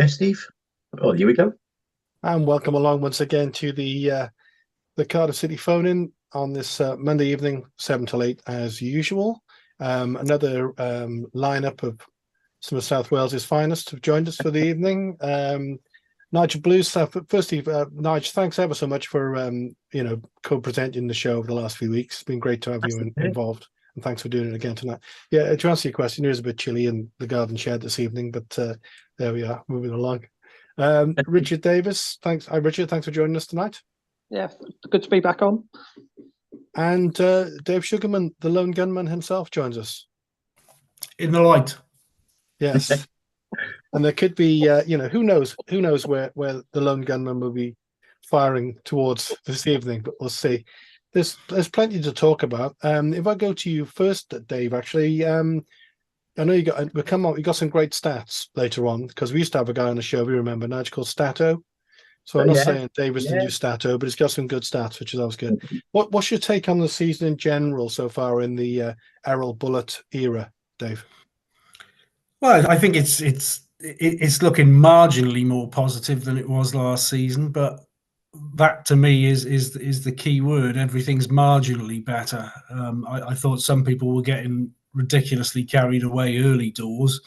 Steve. Oh, here we go. And welcome along once again to the Cardiff City phone-in on this Monday evening, 7 till 8 as usual. Another lineup of some of South Wales's finest have joined us for the evening. Nigel Blues. Firstly, Nigel, thanks ever so much for co-presenting the show over the last few weeks. It's been great to have you involved, and thanks for doing it again tonight. Yeah, to answer your question, it is a bit chilly in the garden shed this evening, but there we are, moving along. Richard Davis, thanks. Hi, Richard. Thanks for joining us tonight. Yeah, good to be back on. And Dave Sugarman, the Lone Gunman himself, joins us in the light. Yes, and there could be, who knows where the Lone Gunman will be firing towards this evening, but we'll see. There's plenty to talk about. If I go to you first, Dave, actually. I know you got some great stats later on, because we used to have a guy on the show, we remember, Nigel, called Stato. So I'm not saying Davis didn't do Stato, but he's got some good stats, which is always good. What's your take on the season in general so far in the Errol Bullitt era, Dave? Well, I think it's looking marginally more positive than it was last season, but that to me is the key word. Everything's marginally better. I thought some people were getting ridiculously carried away early doors,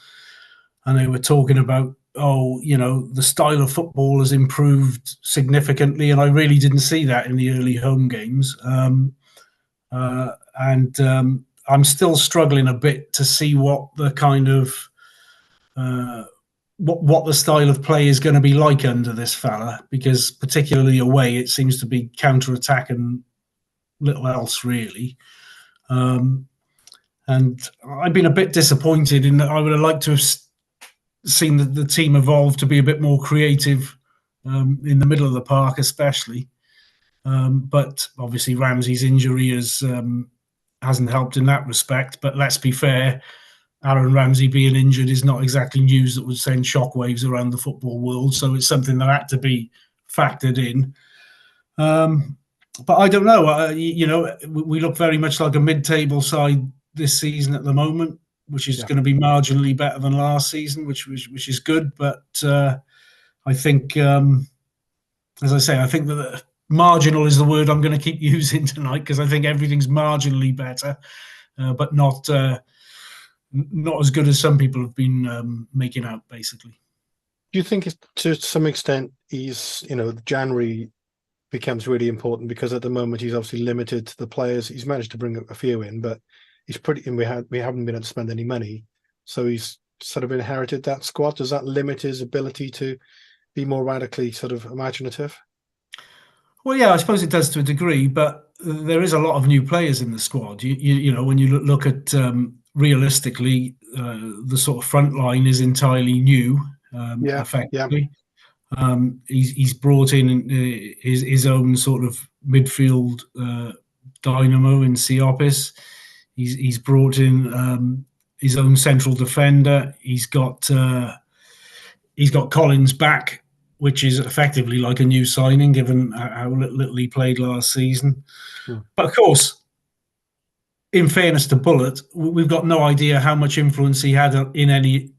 and they were talking about, the style of football has improved significantly, and I really didn't see that in the early home games. I'm still struggling a bit to see what the kind of what the style of play is going to be like under this fella, because particularly away it seems to be counter-attack and little else really. And I've been a bit disappointed in that. I would have liked to have seen the team evolve to be a bit more creative in the middle of the park, especially. But obviously Ramsey's injury hasn't helped in that respect. But let's be fair, Aaron Ramsey being injured is not exactly news that would send shockwaves around the football world. So it's something that had to be factored in. But I don't know. We look very much like a mid-table side this season at the moment, which is going to be marginally better than last season, which is good. But I think, as I say, I think that marginal is the word I'm going to keep using tonight, because I think everything's marginally better, but not as good as some people have been making out, basically. Do you think to some extent January becomes really important, because at the moment he's obviously limited to the players? He's managed to bring a few in, but we haven't been able to spend any money, so he's sort of inherited that squad. Does that limit his ability to be more radically sort of imaginative? Well, yeah, I suppose it does to a degree, but there is a lot of new players in the squad. When you look at realistically, the sort of front line is entirely new. Effectively. He's brought in his own sort of midfield dynamo in Siopis. He's brought in his own central defender. He's got Collins back, which is effectively like a new signing, given how little he played last season. But of course, in fairness to Bullitt, we've got no idea how much influence he had in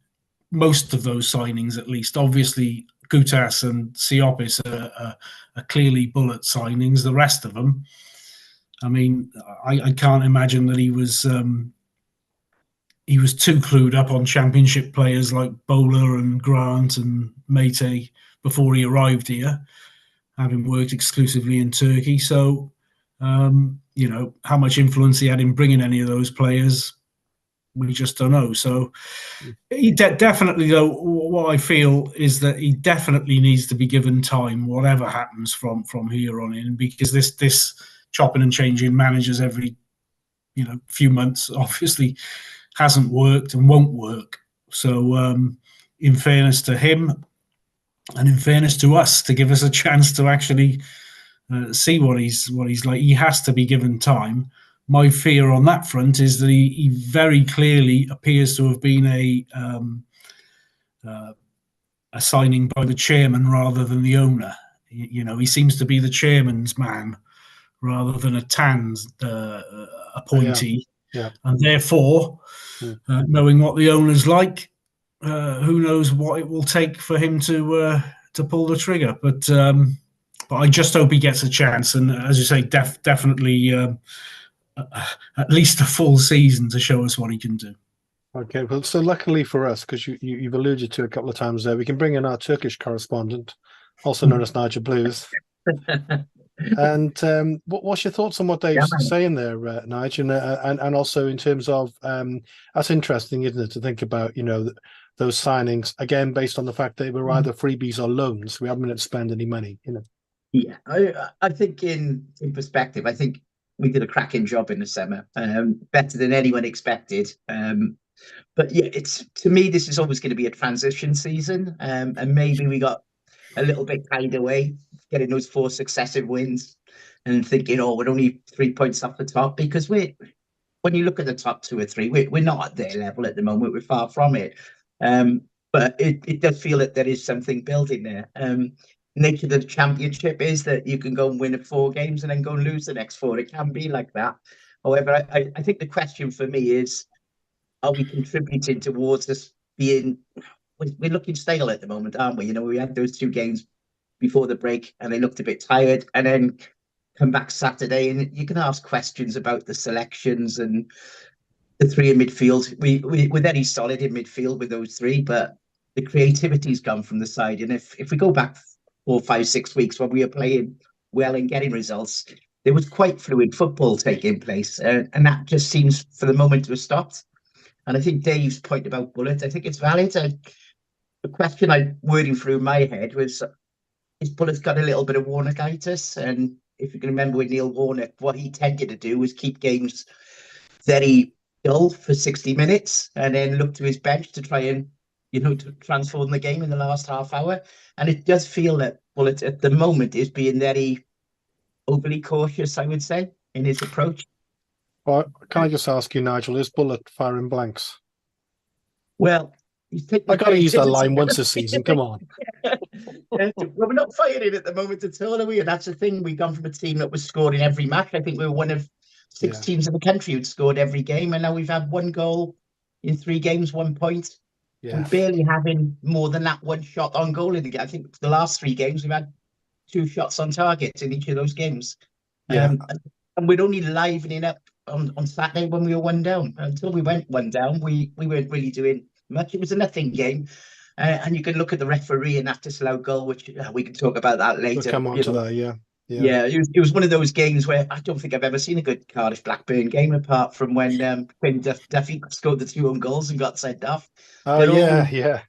most of those signings, at least. Obviously, Gutas and Siopis are clearly Bullitt signings. The rest of them, I mean, I can't imagine that he was too clued up on Championship players like Bowler and Grant and Mate before he arrived here, having worked exclusively in Turkey. So, how much influence he had in bringing any of those players, we just don't know. So he definitely, though, what I feel is that he definitely needs to be given time, whatever happens from here on in, because this chopping and changing managers every few months obviously hasn't worked and won't work. So in fairness to him and in fairness to us, to give us a chance to actually see what he's like, he has to be given time. My fear on that front is that he very clearly appears to have been a signing by the chairman rather than the owner. He seems to be the chairman's man rather than a TAN's appointee. Yeah. And therefore, knowing what the owner's like, who knows what it will take for him to pull the trigger. But I just hope he gets a chance, and as you say, definitely at least a full season to show us what he can do. Okay, well, so luckily for us, because you've alluded to a couple of times there, we can bring in our Turkish correspondent, also known as Nigel Blues. And what's your thoughts on what Dave's saying there, Nigel? And also in terms of that's interesting, isn't it, to think about, those signings again based on the fact they were either freebies or loans. We haven't been able to spend any money, Yeah, I think in perspective, I think we did a cracking job in the summer, better than anyone expected. But yeah, to me, this is always going to be a transition season, and maybe we got a little bit carried away getting those 4 successive wins and thinking, oh, we're only 3 points off the top, because when you look at the top 2 or 3, we're not at their level at the moment. We're far from it. But it does feel that there is something building there. Nature of the championship is that you can go and win 4 games and then go and lose the next 4. It can be like that. However, I think the question for me is, are we contributing towards this being... We're looking stale at the moment, aren't we? We had those 2 games before the break and they looked a bit tired, and then come back Saturday and you can ask questions about the selections and the 3 in midfield. We're very solid in midfield with those 3, but the creativity's gone from the side. And if we go back 4, 5, 6 weeks when we were playing well and getting results, there was quite fluid football taking place, and that just seems for the moment to have stopped. And I think Dave's point about Bullet, I think it's valid. The question I'm wording through my head was, is Bullet's got a little bit of Warnock-itis? And if you can remember with Neil Warnock, what he tended to do was keep games very dull for 60 minutes and then look to his bench to try and, to transform the game in the last half hour. And it does feel that Bullet at the moment is being very overly cautious, I would say, in his approach. Well, can I just ask you, Nigel, is Bullet firing blanks? Well, I got to use that line once a season. Come on. Well, we're not firing at the moment at all, are we? And that's the thing. We've gone from a team that was scoring every match. I think we were one of 6 teams in the country who'd scored every game, and now we've had 1 goal in 3 games, 1 point. Yeah. We're barely having more than that 1 shot on goal in the game. I think the last 3 games we've had 2 shots on target in each of those games. Yeah. And we're only livening up on Saturday when we were 1 down. Until we went 1 down, we weren't really doing much. It was a nothing game. And you can look at the referee and that disallowed goal, which we can talk about that later. We'll come on to that, yeah. Yeah, it was one of those games where I don't think I've ever seen a good Cardiff Blackburn game, apart from when Duffy scored the 2 own goals and got sent off. Oh, yeah.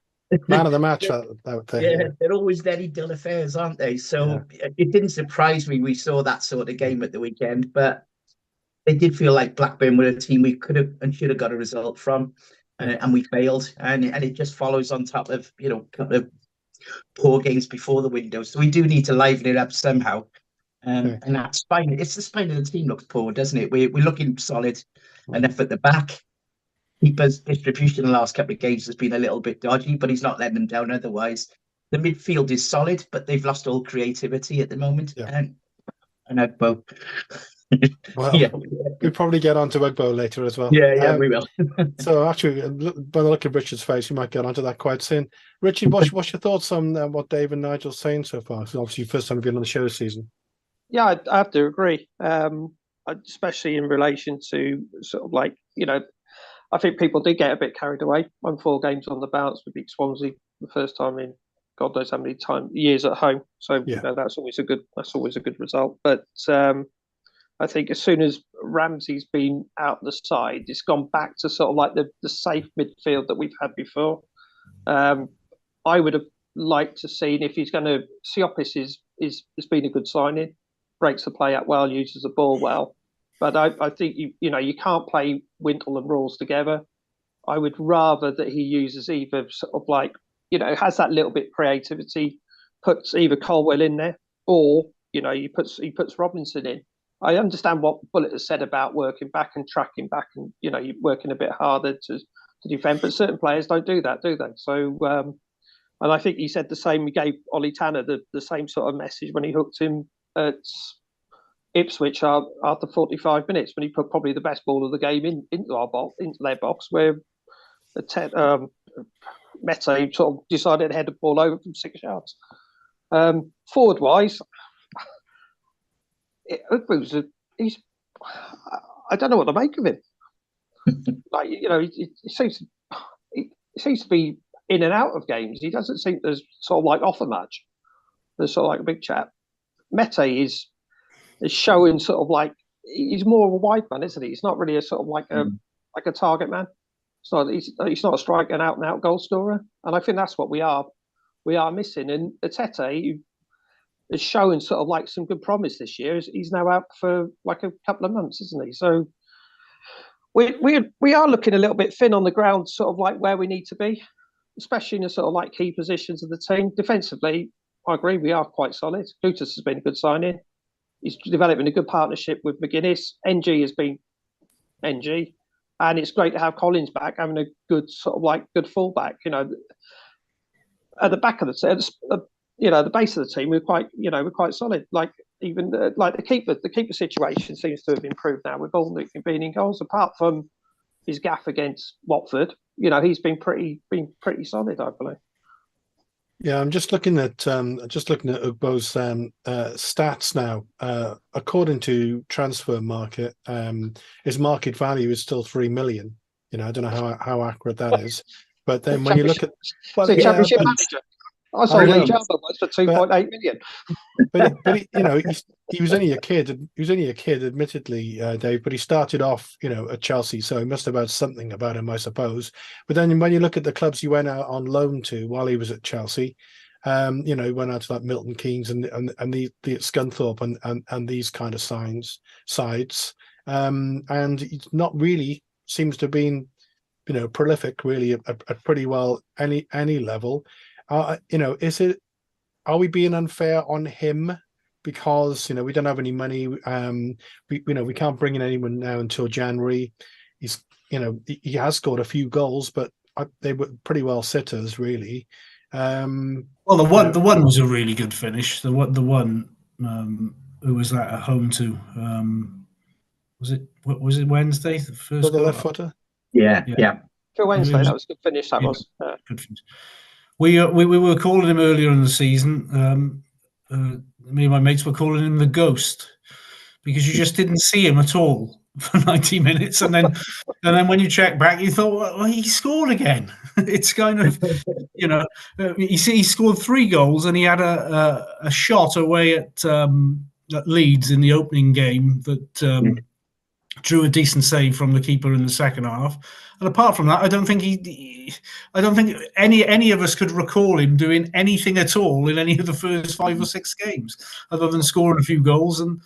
Man of the match out there. Yeah, they're always very dull affairs, aren't they? So it didn't surprise me we saw that sort of game at the weekend, but it did feel like Blackburn were a team we could have and should have got a result from, and we failed. And it just follows on top of, a couple of poor games before the window. So we do need to liven it up somehow. And that spine, it's the spine of the team looks poor, doesn't it? We're looking solid enough at the back. Keeper's distribution in the last couple of games has been a little bit dodgy, but he's not letting them down otherwise. The midfield is solid, but they've lost all creativity at the moment. And Ugbo. Well, we'll probably get on to Ugbo later as well. Yeah, we will. So actually, by the look of Richard's face, we might get onto that quite soon. Richard, what's your thoughts on what Dave and Nigel's saying so far? So obviously, first time you've been on the show this season. Yeah, I have to agree, especially in relation to sort of like, I think people did get a bit carried away. Won 4 games on the bounce. We beat Swansea the first time in God knows how many years at home. So that's always a good result. But I think as soon as Ramsey's been out the side, it's gone back to sort of like the safe midfield that we've had before. I would have liked to see if he's going to. Siopis has been a good signing, breaks the play out well, uses the ball well. But I think you can't play Wintle and Rawls together. I would rather that he uses either sort of like, has that little bit of creativity, puts either Colwell in there, or he puts Robinson in. I understand what Bullet has said about working back and tracking back, and you're working a bit harder to defend. But certain players don't do that, do they? So, and I think he said the same. He gave Ollie Tanner the same sort of message when he hooked him at Ipswich after 45 minutes, when he put probably the best ball of the game into their box, where Mete sort of decided to head the ball over from 6 yards. Forward wise, he's I don't know what to make of him. Like, you know, he seems to be in and out of games. He doesn't seem to sort of like offer much. There's sort of like a big chap. Mete is showing sort of like he's more of a wide man, isn't he? He's not really a sort of like a target man. He's not a striker, an out and out goal scorer. And I think that's what we are missing. And Atete is showing sort of like some good promise this year. He's now out for like a couple of months, isn't he? So we are looking a little bit thin on the ground, sort of like where we need to be, especially in the sort of like key positions of the team. Defensively, I agree, we are quite solid. Lutus has been a good signing. He's developing a good partnership with McGuinness. NG has been NG. And it's great to have Collins back, having a good sort of like good fullback. You know, at the back of the you know, the base of the team, we're quite solid. Like even like the keeper situation seems to have improved now with Olnuk being in goals. Apart from his gaff against Watford, you know, he's been pretty solid, I believe. Yeah, I'm just looking at Ugbo's stats now. According to Transfer Market, his market value is still 3 million. You know, I don't know how accurate that is, but then when you look at Championship manager, I saw Lee Jarman was for 2.8 million. But you know, he was only a kid. He was only a kid, admittedly, Dave. But he started off, you know, at Chelsea, so he must have had something about him, I suppose. But then when you look at the clubs he went out on loan to while he was at Chelsea, you know, he went out to like Milton Keynes and the Scunthorpe and these kind of sides, and he's not really seems to have been, you know, prolific really at pretty well any level. You know, are we being unfair on him because, you know, we don't have any money? We can't bring in anyone now until January. He's, you know, he has scored a few goals, but they were pretty well sitters, really. Well, the one was a really good finish. The one who was that at home to? Was it Wednesday? The first the left footer. Yeah. For Wednesday, that was a good finish. That was good finish. We were calling him earlier in the season. Me and my mates were calling him the ghost because you just didn't see him at all for 90 minutes, and then when you check back, you thought, well, he scored again. It's kind of, you know, he scored 3 goals, and he had a shot away at Leeds in the opening game that drew a decent save from the keeper in the second half. And apart from that, I don't think any of us could recall him doing anything at all in any of the first 5 or 6 games, other than scoring a few goals. And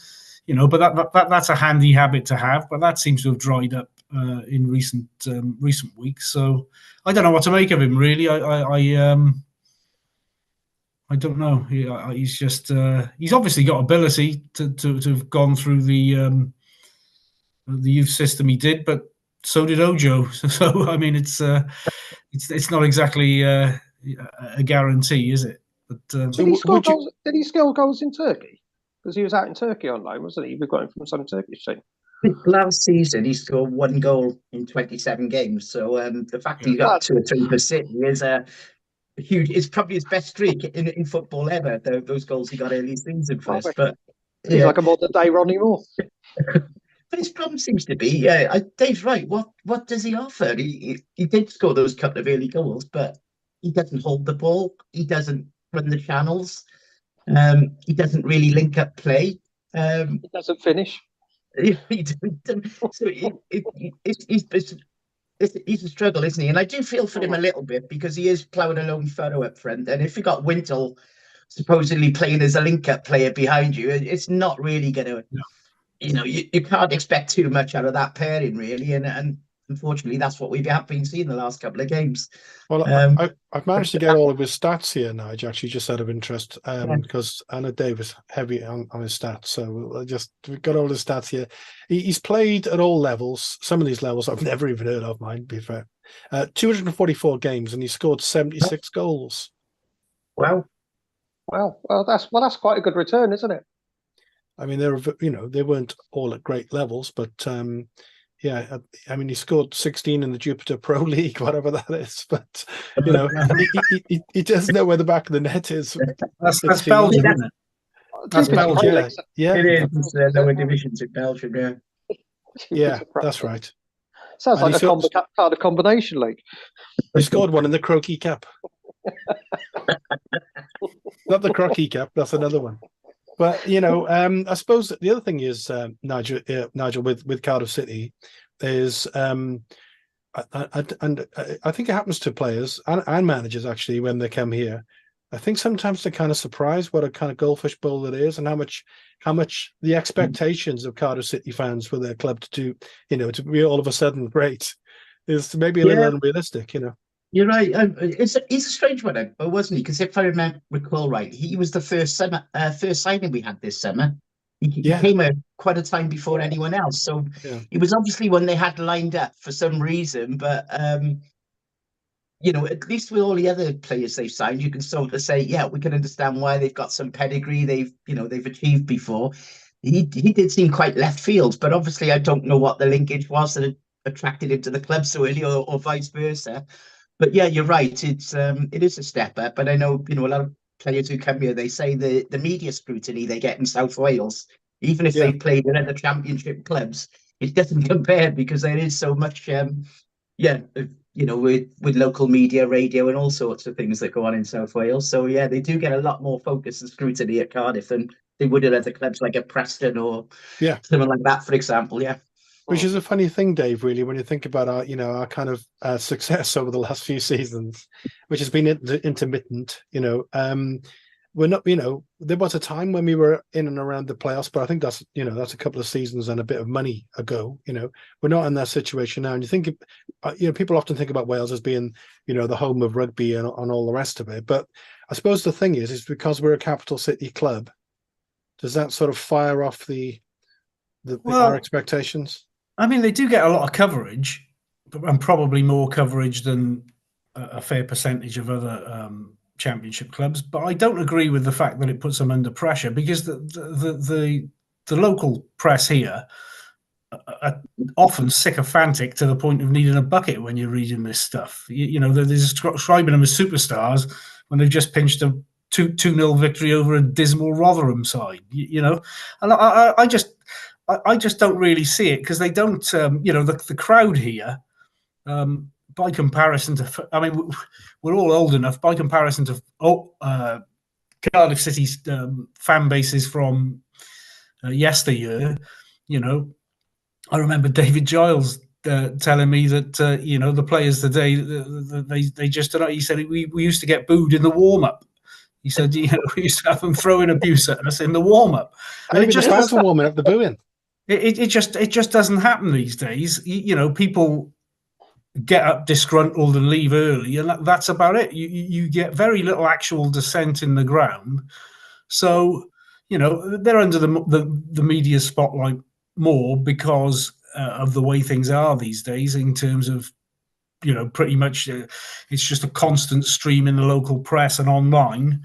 you know, but that's a handy habit to have. But that seems to have dried up in recent weeks. So I don't know what to make of him, really. I don't know. He's just he's obviously got ability to have gone through the youth system he did, but so did Ojo. So I mean, it's not exactly a guarantee, is it? But did he score goals in Turkey? Because he was out in Turkey on loan, wasn't he? We got him from some Turkish team. Last season, he scored 1 goal in 27 games. So the fact he got 2 or 3 for City is a huge. It's probably his best streak in football ever. Those goals he got early season first, but he's like a modern day Ronnie Moore. But his problem seems to be, Dave's right. What does he offer? He did score those couple of early goals, but he doesn't hold the ball. He doesn't run the channels. He doesn't really link up play. He doesn't finish. So he's a struggle, isn't he? And I do feel for him a little bit because he is ploughing a lone furrow up front. And if you got Wintle supposedly playing as a link-up player behind you, it's not really going to... No. You know, you can't expect too much out of that pairing, really, and unfortunately, that's what we have been seeing the last couple of games. Well, I've managed to get all of his stats here, Nigel, actually, just out of interest, because I know Dave is heavy on his stats, so we've got all his stats here. He's played at all levels. Some of these levels I've never even heard of, mine, to be fair. 244 games, and he scored 76 goals. Wow. Well, that's quite a good return, isn't it? I mean, they weren't all at great levels, but I mean, he scored 16 in the Jupiter Pro League, whatever that is. But you know, he doesn't know where the back of the net is. That's Belgium, isn't it? That's Jupiter Pro Belgium. League, Yeah, It is. It's, lower divisions in Belgium, yeah. yeah, Jupiter Pro that's League. right. Sounds And like a kind of combination league. He scored one in the Croquis Cup. Not the Croquis Cup. That's another one. But you know, I suppose the other thing is, Nigel, with Cardiff City, is and I think it happens to players and managers actually when they come here. I think sometimes they're kind of surprised what a kind of goldfish bowl it is, and how much the expectations of Cardiff City fans for their club to do, you know, to be all of a sudden great, is maybe a little unrealistic, you know. You're right. He's a strange one, but wasn't he? Because if I recall right, he was the first signing we had this summer. He came out quite a time before anyone else, so he was obviously one they had lined up for some reason. But you know, at least with all the other players they've signed, you can sort of say, yeah, we can understand why they've got some pedigree. They've achieved before. He did seem quite left field, but obviously I don't know what the linkage was that attracted him to the club so early, or vice versa. But yeah, you're right. It is a step up, but I know a lot of players who come here. They say the media scrutiny they get in South Wales, even if they've played in other Championship clubs, it doesn't compare because there is so much. With local media, radio, and all sorts of things that go on in South Wales. So yeah, they do get a lot more focus and scrutiny at Cardiff than they would at other clubs like at Preston or something like that, for example. Yeah. Which is a funny thing, Dave, really, when you think about our kind of success over the last few seasons, which has been intermittent. We're not, there was a time when we were in and around the playoffs, but I think that's a couple of seasons and a bit of money ago. We're not in that situation now. And you think, people often think about Wales as being, the home of rugby and all the rest of it. But I suppose the thing is because we're a capital city club, does that sort of fire off our expectations? I mean, they do get a lot of coverage, and probably more coverage than a fair percentage of other Championship clubs. But I don't agree with the fact that it puts them under pressure, because the local press here are often sycophantic to the point of needing a bucket when you're reading this stuff. They're describing them as superstars when they've just pinched a 2-0 victory over a dismal Rotherham side. And I just don't really see it, because they don't, the crowd here, by comparison to, we're all old enough, by comparison to Cardiff City's fan bases from yesteryear. I remember David Giles telling me that, the players today, they just, he said, we used to get booed in the warm-up. He said, we used to have them throwing abuse at us in the warm-up. Maybe the fans were warming up the booing. It just doesn't happen these days. People get up disgruntled and leave early, and that's about it. You get very little actual dissent in the ground. So, they're under the media spotlight more because of the way things are these days, in terms of, pretty much it's just a constant stream in the local press and online.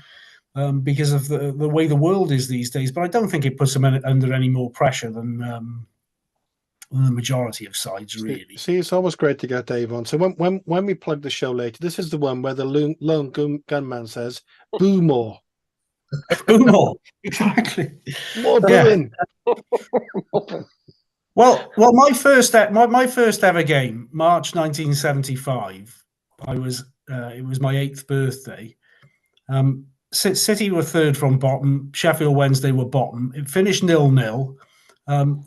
Because of the way the world is these days. But I don't think it puts them under any more pressure than the majority of sides, really. See, it's always great to get Dave on. So when we plug the show later, this is the one where the lone gunman says, boo more. Boo more, exactly. More booing. Well, my first ever game, March 1975, it was my 8th birthday. City were third from bottom. Sheffield Wednesday were bottom. It finished 0-0.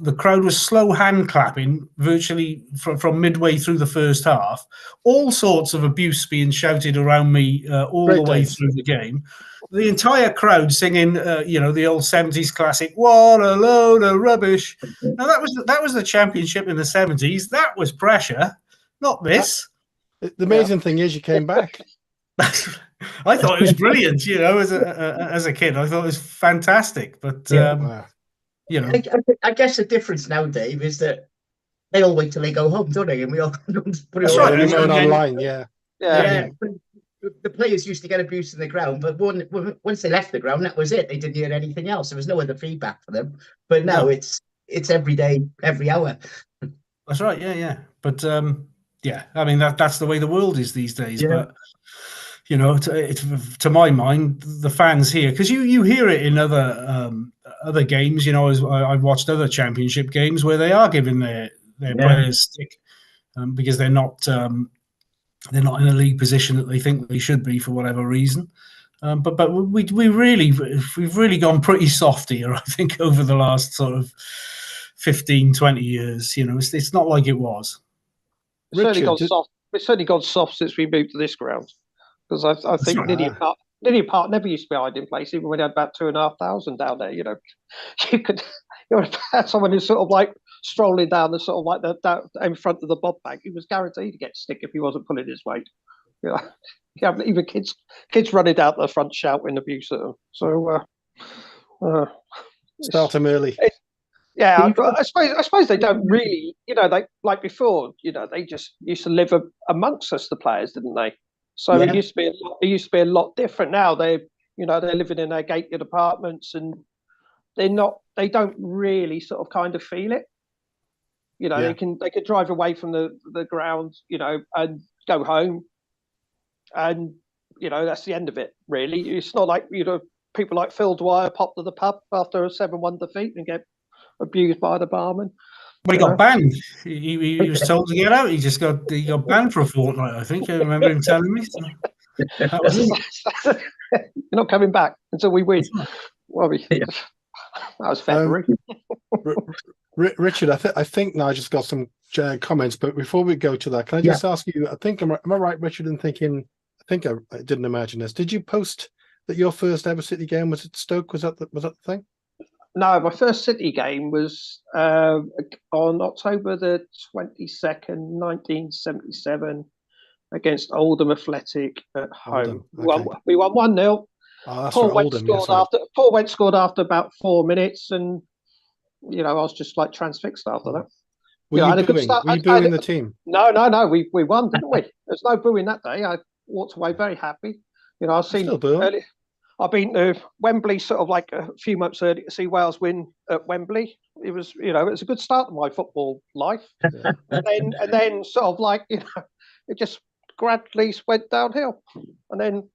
The crowd was slow hand clapping virtually from midway through the first half. All sorts of abuse being shouted around me all the way through the game. The entire crowd singing, the old 70s classic, "What a load of rubbish." Now that was the Championship in the 70s. That was pressure, not this. The amazing thing is you came back. I thought it was brilliant, as a kid. I thought it was fantastic. But, I guess the difference now, Dave, is that they all wait till they go home, don't they? And we all put it online, yeah. The players used to get abuse in the ground, but once they left the ground, that was it. They didn't hear anything else. There was no other feedback for them. But now it's every day, every hour. That's right. Yeah. But yeah, I mean that's the way the world is these days. Yeah. But you know, to my mind, the fans here, because you hear it in other games. You know, as I've watched other championship games where they are giving their players stick because they're not in a league position that they think they should be for whatever reason. But we've really gone pretty soft here, I think, over the last sort of 15, 20 years. You know, it's not like it was. It's certainly gone Richard, soft. It's certainly gone soft since we moved to this ground, because I think Lydia Park never used to be hiding place, even when they had about 2,500 down there. You know, you would have someone who's sort of like strolling down the sort of like the in front of the bob bank. He was guaranteed to get stick if he wasn't pulling his weight. You know, yeah, even kids running out the front shouting abuse at them. So start them early. Yeah, I suppose they don't really, you know, they like before, you know, they just used to live amongst us, the players, didn't they? So it used to be a lot different. Now they're living in their gated apartments, and they don't really sort of kind of feel it. You know, they can drive away from the ground, you know, and go home, and you know that's the end of it. Really, it's not like, you know, people like Phil Dwyer pop to the pub after a 7-1 defeat and get abused by the barman. But he got banned. He was told to get out. He got banned for a fortnight, I think. I remember him telling me. So that was it. You're not coming back until we win. Well, that was February. Richard, I think Nigel's got some comments, but before we go to that, can I just ask you? Am I right, Richard, in thinking? I think I didn't imagine this. Did you post that your first ever City game was at Stoke? Was that the thing? No, my first City game was on October the 22nd, 1977, against Oldham Athletic at home. Okay. We won 1-0. Oh, that's Paul for Went Oldham. Paul Went scored after about 4 minutes, and you know I was just like transfixed after that. Were you booing? Were you booing the team? No. We won, didn't we? There's no booing that day. I walked away very happy. You know, I've been to Wembley sort of like a few months early to see Wales win at Wembley. It was, you know, it was a good start to my football life. and then sort of like, you know, it just gradually went downhill. And then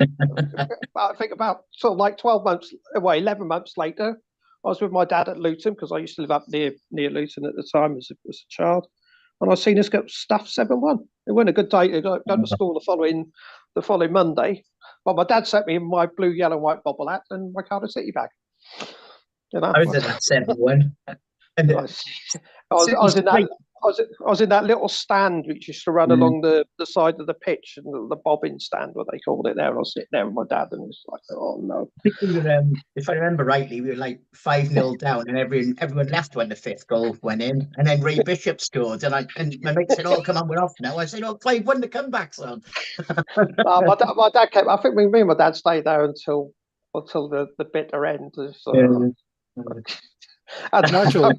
I think about sort of like 11 months later, I was with my dad at Luton, because I used to live up near Luton at the time as a child. And I seen us get stuffed 7-1. It wasn't a good day to go to school the following Monday. But my dad sent me my blue, yellow, white bobble hat and my Cardiff City bag. You know, I was in that 7-1. I was in that little stand which used to run along the side of the pitch, and the bobbing stand, what they called it there. And I was sitting there with my dad, and it was like, oh no. If I remember rightly, we were like 5-0 down, and everyone left when the fifth goal went in, and then Ray Bishop scored, and my mate said, "Oh, come on, we're off now." I said, "Oh, 5-1 the comeback, son." My dad came. I think me and my dad stayed there until the bitter end. So, Nigel,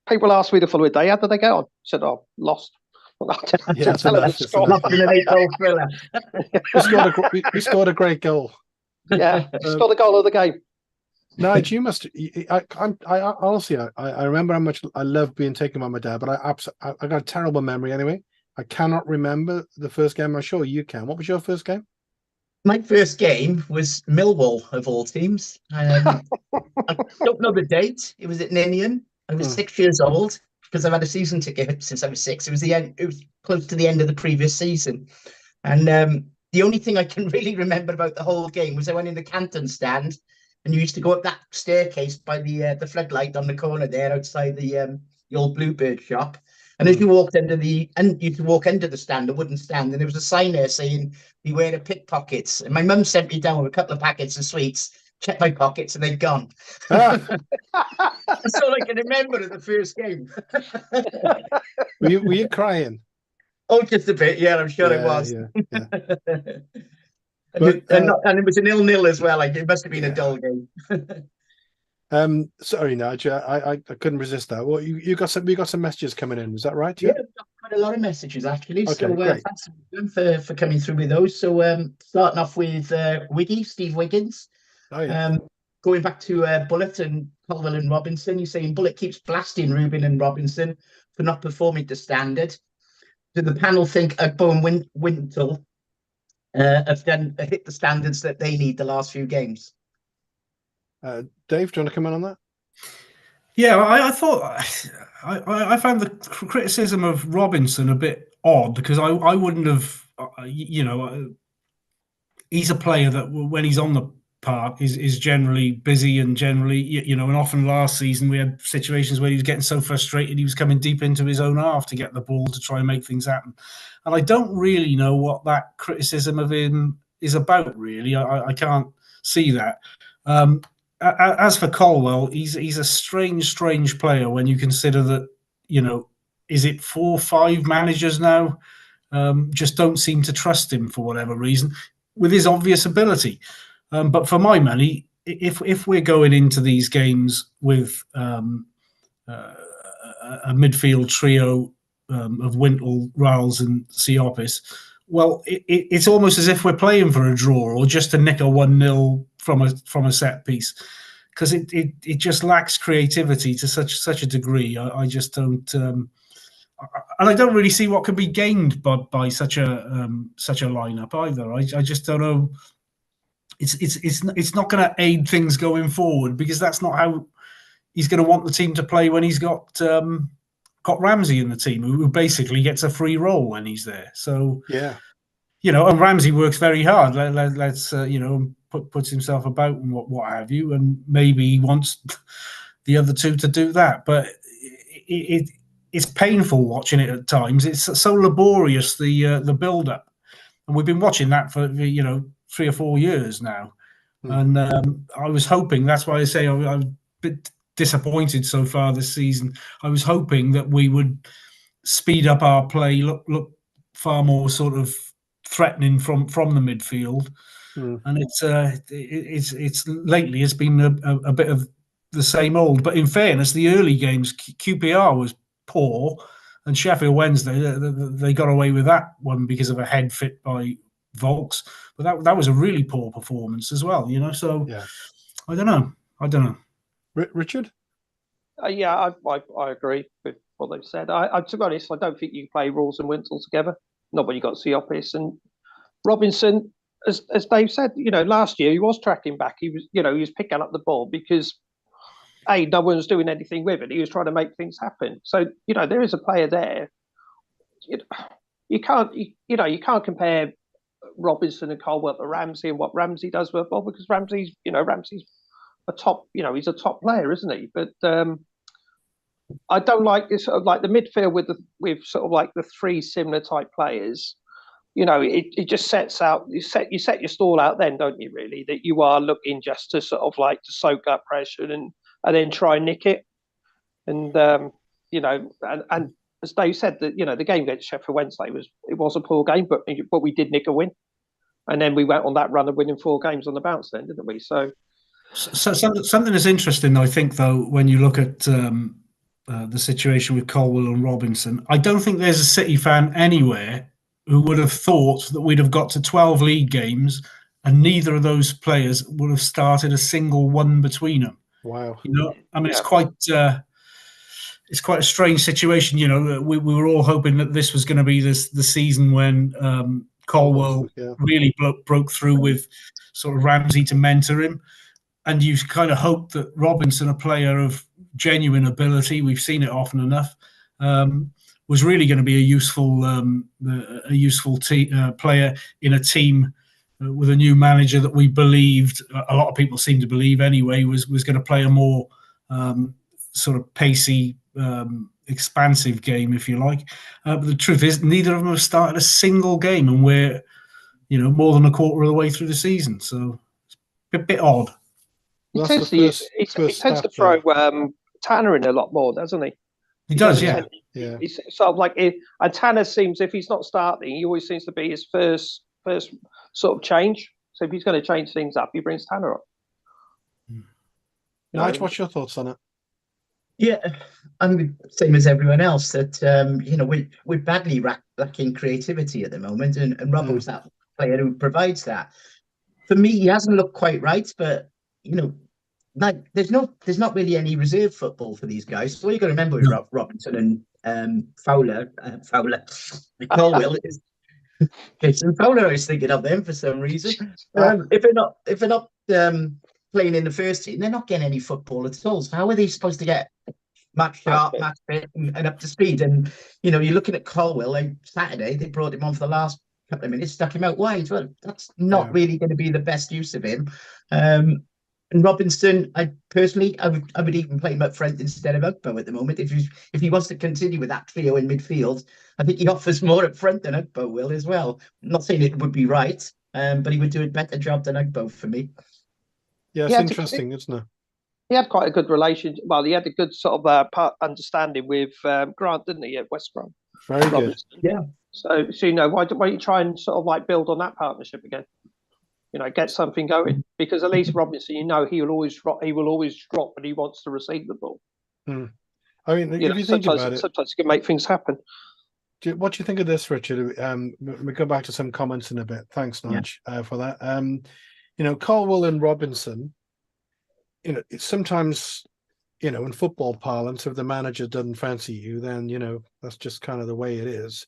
people asked me the following day, how did they get on? I said, "Oh, lost." Lost in an 8-goal thriller. We scored a great goal. Yeah, scored the goal of the game. Nigel, you must. I honestly, I remember how much I loved being taken by my dad, but I got a terrible memory anyway. I cannot remember the first game. I'm sure you can. What was your first game? My first game was Millwall, of all teams. I don't know the date. It was at Ninian. I was 6 years old, because I've had a season ticket since I was 6. It was close to the end of the previous season. And the only thing I can really remember about the whole game was I went in the Canton stand, and you used to go up that staircase by the floodlight on the corner there outside the old Bluebird shop. And as you walked you used to walk under the stand, a wooden stand, and there was a sign there saying, "Beware of pickpockets." And my mum sent me down with a couple of packets of sweets, checked my pockets, and they'd gone. That's all I can remember of the first game. Were you crying? Oh, just a bit. Yeah, I'm sure it was. Yeah. And it was a 0-0 as well. Like, it must have been a dull game. Sorry, Nigel, I couldn't resist that. Well, you got some messages coming in. Is that right? Yeah, I've got quite a lot of messages actually. Okay, so great. thanks for coming through with those. So starting off with Steve Wiggins. Oh, yeah. Going back to Bullet and Colwell and Robinson, you're saying Bullet keeps blasting Rubin and Robinson for not performing to standard? Do the panel think Ugbo and Wintle have hit the standards that they need the last few games? Dave, do you want to come in on that? Yeah, I thought I found the criticism of Robinson a bit odd, because I wouldn't have, he's a player that when he's on the park is generally busy and generally, and often last season we had situations where he was getting so frustrated he was coming deep into his own half to get the ball to try and make things happen. And I don't really know what that criticism of him is about, really. I can't see that. As for Colwell, he's a strange player when you consider that, is it 4 or 5 managers now just don't seem to trust him for whatever reason, with his obvious ability. But for my money, if we're going into these games with a midfield trio of Wintle, Riles, and Siopis, well, it's almost as if we're playing for a draw or just to nick a 1-0 from a set piece, because it just lacks creativity to such a degree. I just don't. And I don't really see what could be gained by such a lineup either. I just don't know. It's not going to aid things going forward, because that's not how he's going to want the team to play when he's got Ramsey in the team, who basically gets a free roll when he's there. So yeah, and Ramsey works very hard. Let's puts himself about and what have you, and maybe he wants the other two to do that, but it's painful watching it at times. It's so laborious, the build up, and we've been watching that for 3 or 4 years now. And I was hoping, that's why I say I'm a bit disappointed so far this season. I was hoping that we would speed up our play, look far more sort of threatening from the midfield. And it's lately it's been a bit of the same old. But in fairness, the early games, QPR was poor, and Sheffield Wednesday, they got away with that one because of a head fit by Volks. But that was a really poor performance as well, So yeah. I don't know. Richard? Yeah, I agree with what they've said. To be honest, I don't think you play Rawls and Wintle together. Not when you got Siopis and Robinson. As Dave said, last year he was tracking back. He was picking up the ball because no one was doing anything with it. He was trying to make things happen. So there is a player there. You can't compare Robinson and Colwell to Ramsey and what Ramsey does with the ball, because Ramsey's a top. He's a top player, isn't he? But I don't like this sort of like the midfield with sort of like the 3 similar type players. It just sets out, you set your stall out then, don't you, really, that you are looking just to sort of like to soak up pressure and then try and nick it. And, and as Dave said, that, the game against Sheffield Wednesday was a poor game, but we did nick a win. And then we went on that run of winning 4 games on the bounce then, didn't we? So something that's interesting, I think, though, when you look at the situation with Colwell and Robinson, I don't think there's a City fan anywhere who would have thought that we'd have got to 12 league games and neither of those players would have started a single one between them. Wow. It's quite a strange situation. We were all hoping that this was going to be the season when Colwell really broke through with sort of Ramsey to mentor him. And you kind of hope that Robinson, a player of genuine ability, we've seen it often enough, was really going to be a useful player in a team with a new manager that we believed, a lot of people seem to believe anyway, was going to play a more sort of pacey, expansive game, if you like. But the truth is, neither of them have started a single game, and we're more than a quarter of the way through the season, so it's a bit odd. He tends to throw Tanner in a lot more, doesn't he? He does, yeah. He's sort of like, and Tanner seems, if he's not starting, he always seems to be his first sort of change. So if he's going to change things up, he brings Tanner up. Nigel, what's your thoughts on it? Yeah, I'm the same as everyone else. That we're badly lacking creativity at the moment, and Robbo's that player who provides that. For me, he hasn't looked quite right, but there's not really any reserve football for these guys. So you got to remember with Robinson Colwell is Jason Fowler. I was thinking of them for some reason. If they're not playing in the first team, they're not getting any football at all. So how are they supposed to get match sharp, match fit, and up to speed? And you're looking at Colwell. Like Saturday, they brought him on for the last couple of minutes, stuck him out wide. Well, that's not really going to be the best use of him. And Robinson, I would even play him up front instead of Ugbo at the moment. If he wants to continue with that trio in midfield, I think he offers more up front than Ugbo will as well. I'm not saying it would be right, but he would do a better job than Ugbo for me. Yeah, it's interesting, isn't it? He had quite a good relationship. Well, he had a good sort of understanding with Grant, didn't he, at West Brom? Very good. Yeah. So why don't you try and sort of like build on that partnership again? Get something going, because at least Robinson, he will always drop when he wants to receive the ball. I mean, if you think about it, sometimes you can make things happen. What do you think of this, Richard? We go back to some comments in a bit. Thanks, Nige, for that. Colwell and Robinson. It's sometimes, in football parlance, if the manager doesn't fancy you, then that's just kind of the way it is.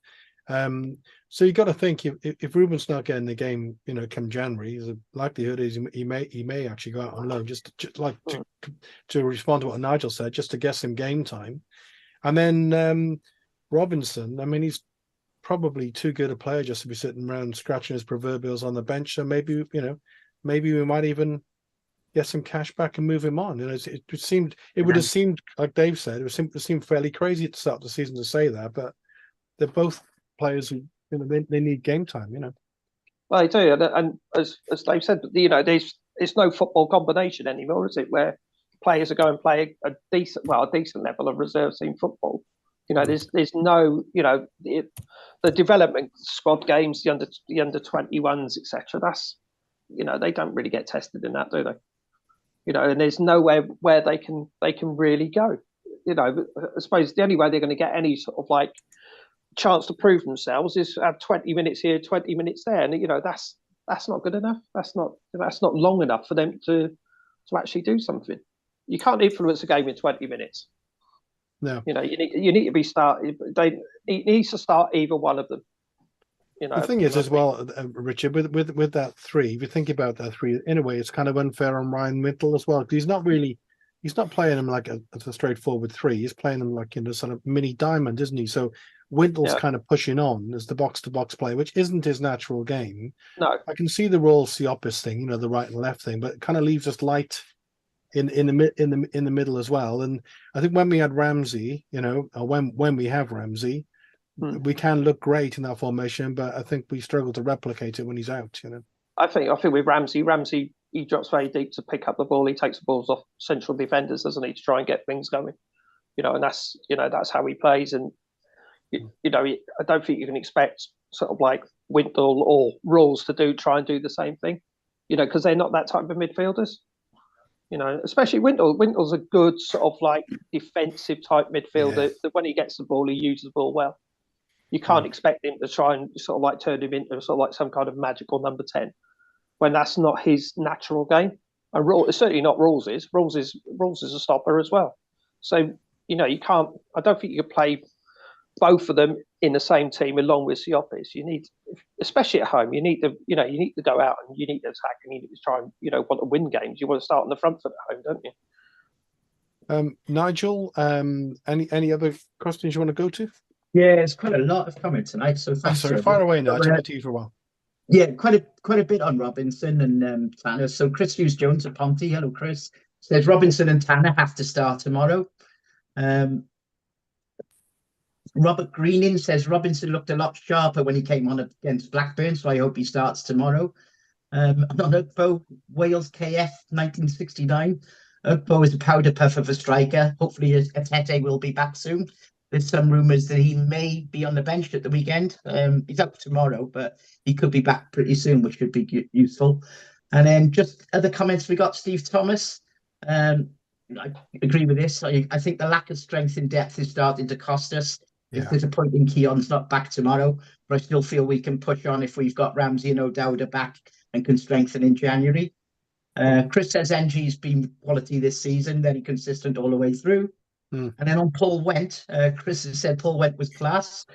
So you got to think if Ruben's not getting the game, come January, the likelihood is he may actually go out on loan just to respond to what Nigel said, just to get some game time. And then Robinson, I mean, he's probably too good a player just to be sitting around scratching his proverbials on the bench. So maybe we might even get some cash back and move him on. It would have seemed, like Dave said, it seemed fairly crazy at the start of the season to say that, but they're both players who they need game time. Well, they do, and as Dave said, it's no football combination anymore, is it? Where players are going to play a decent level of reserve team football. There's no, the development squad games, the under 21s, etc. That's, they don't really get tested in that, do they? And there's nowhere where they can really go. I suppose the only way they're going to get any sort of like chance to prove themselves is have 20 minutes here, 20 minutes there, and that's not good enough. That's not long enough for them to actually do something. You can't influence a game in 20 minutes. No, you need to be started. It needs to start either one of them. The thing is, as well, Richard, with that three, if you think about that three, in a way, it's kind of unfair on Ryan Wintle as well, because he's not playing him like a straightforward three. He's playing him like sort of mini diamond, isn't he? So Wintle's kind of pushing on as the box-to-box player, which isn't his natural game. No, I can see the Royal Siopis thing, the right and left thing, but it kind of leaves us light in the middle as well. And I think when we had Ramsey, or when we have Ramsey, we can look great in that formation, but I think we struggle to replicate it when he's out. I think with Ramsey, he drops very deep to pick up the ball. He takes the balls off central defenders, doesn't he, to try and get things going. And that's how he plays. And I don't think you can expect sort of like Wintle or Rawls to try and do the same thing. Because they're not that type of midfielders. Especially Wintle. Wintle's a good sort of like defensive type midfielder. That when he gets the ball, he uses the ball well. You can't expect him to try and sort of like turn him into sort of like some kind of magical number 10 when that's not his natural game. And Rawls, certainly not Rawls'. Rawls is a stopper as well. So you can't. I don't think you could play both of them in the same team along with Siopis. You need, especially at home, you need to go out and you need to attack and you need to try and want to win games. You want to start on the front foot at home, don't you? Nigel, any other questions you want to go to? Yeah, it's quite a lot of comments tonight. So thanks. Sorry, fire away, Nigel. I'll to you for a while. Yeah, quite a bit on Robinson and Tanner. So Chris Hughes Jones at Ponty, hello Chris, says Robinson and Tanner have to start tomorrow. Robert Greening says Robinson looked a lot sharper when he came on against Blackburn, so I hope he starts tomorrow. On Ugbo, Wales KF 1969. Ugbo is a powder puff of a striker. Hopefully Atete will be back soon. There's some rumours that he may be on the bench at the weekend. He's up tomorrow, but he could be back pretty soon, which would be useful. And then just other comments we got, Steve Thomas. I agree with this. I think the lack of strength and depth is starting to cost us. It's disappointing Keon's not back tomorrow, but I still feel we can push on if we've got Ramsey and O'Dowda back and can strengthen in January. Chris says NG's been quality this season, very consistent all the way through. Hmm. And then on Paul Went, Chris has said Paul Went was class.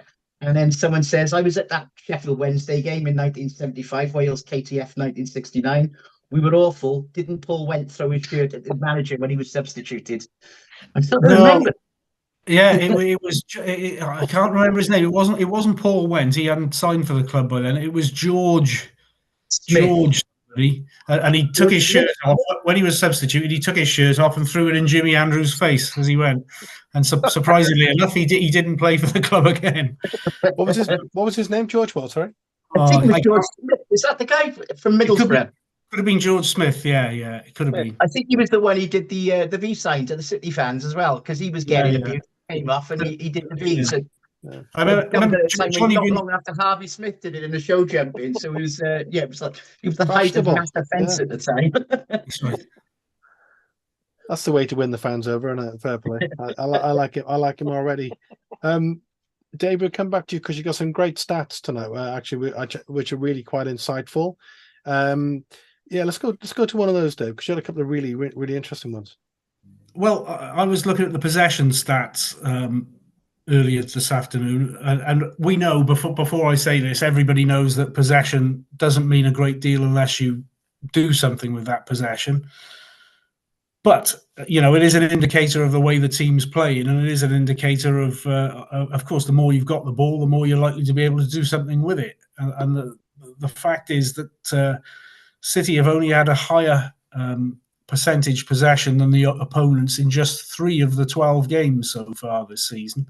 And then someone says, I was at that Sheffield Wednesday game in 1975, Wales KTF 1969. We were awful. Didn't Paul Went throw his shirt at the manager when he was substituted? I still don't No. remember. Yeah, it was. I can't remember his name. It wasn't Paul Went. He hadn't signed for the club by then. It was George somebody, and he took his shirt off when he was substituted. He took his shirt off and threw it in Jimmy Andrews' face as he went. And surprisingly enough, he didn't play for the club again. What was his name? George what? Sorry. I think it was George Smith. Is that the guy from Middlesbrough? Could have been George Smith. Yeah, it could have been. I think he was the one who did the V sign to the City fans as well, because he was getting abused. Came off and he did the V. So I remember not long after Harvey Smith did it in the show jumping. So it was it was like he was the height of mass offence at the time. That's right. That's the way to win the fans over, and fair play. I like it. I like him already. Dave, we'll come back to you because you got some great stats tonight, which are really quite insightful. Let's go to one of those, Dave, because you had a couple of really, really interesting ones. Well, I was looking at the possession stats earlier this afternoon, and we know before I say this, everybody knows that possession doesn't mean a great deal unless you do something with that possession. But it is an indicator of the way the team's playing, and it is an indicator of course, the more you've got the ball, the more you're likely to be able to do something with it. And the fact is that City have only had a higher percentage possession than the opponents in just 3 of the 12 games so far this season.